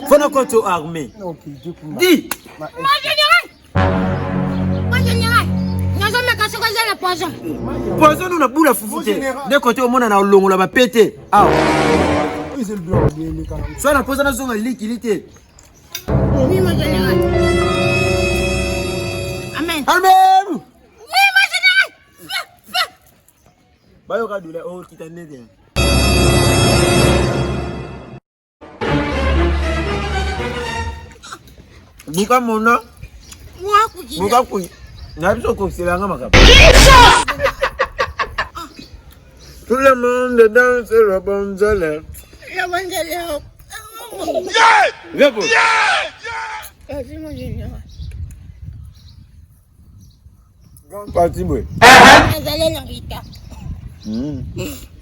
Faut qu'on soit armé. Dis. Poison nous na boule foufoute. De côté au monde na longo la ba pété. Ah. Soit na poison na zonga liquidité. Oui mon général. Amen. Amen. Oui mon général. Bayo ka dula o kitane. Buka mona. Buka kui. N'abso ko silanga makapa. Tout le monde danse le bon zèle. Le bon zèle. Viens pour. Vas-y mon général. Grand parti boy. Vous allez l'inviter.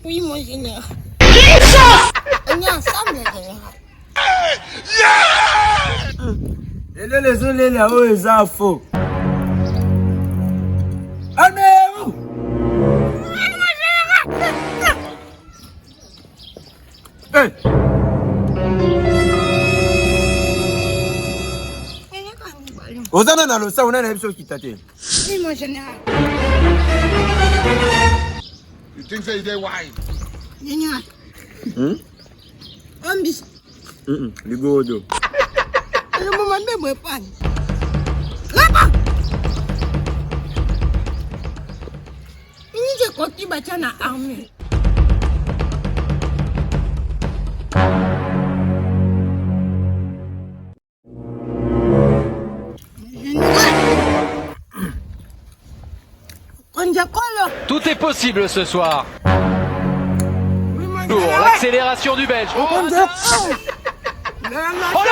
Oui mon général. On est ensemble général. Et les autres là-haut ils ont faux. Allez-vous. Hey. Ozana na losa ona na ebiso kitate. Oui mon général. You think say they wise? Général. Ambis. Ligodo. Le moment de me prendre. Là-bas. Il dit que tu vas na armée. Tout est possible ce soir. Pour l'accélération du Belge. Oh la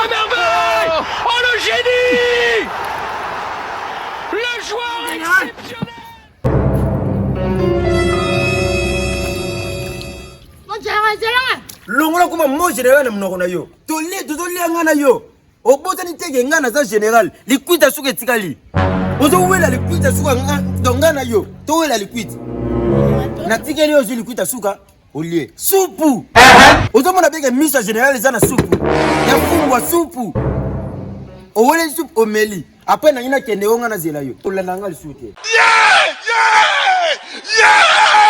merveille! Oh le génie! Le joueur exceptionnel! Longola kuma mo général mnoko na yo. Tolé tozolianga na yo. Obotani tege ngana za général, liquide suka tikali. Ozo wela liquide suka ngana yo. To wela liquide. Na tikeli ozo liquide suka olie. Supu. Ozo mona bega misa général za na supu. Ya fungwa supu. Owele supu omeli. Après na ina kende ngana zela yo. Tolanda ngali sute. Yeah! Yeah! Yeah!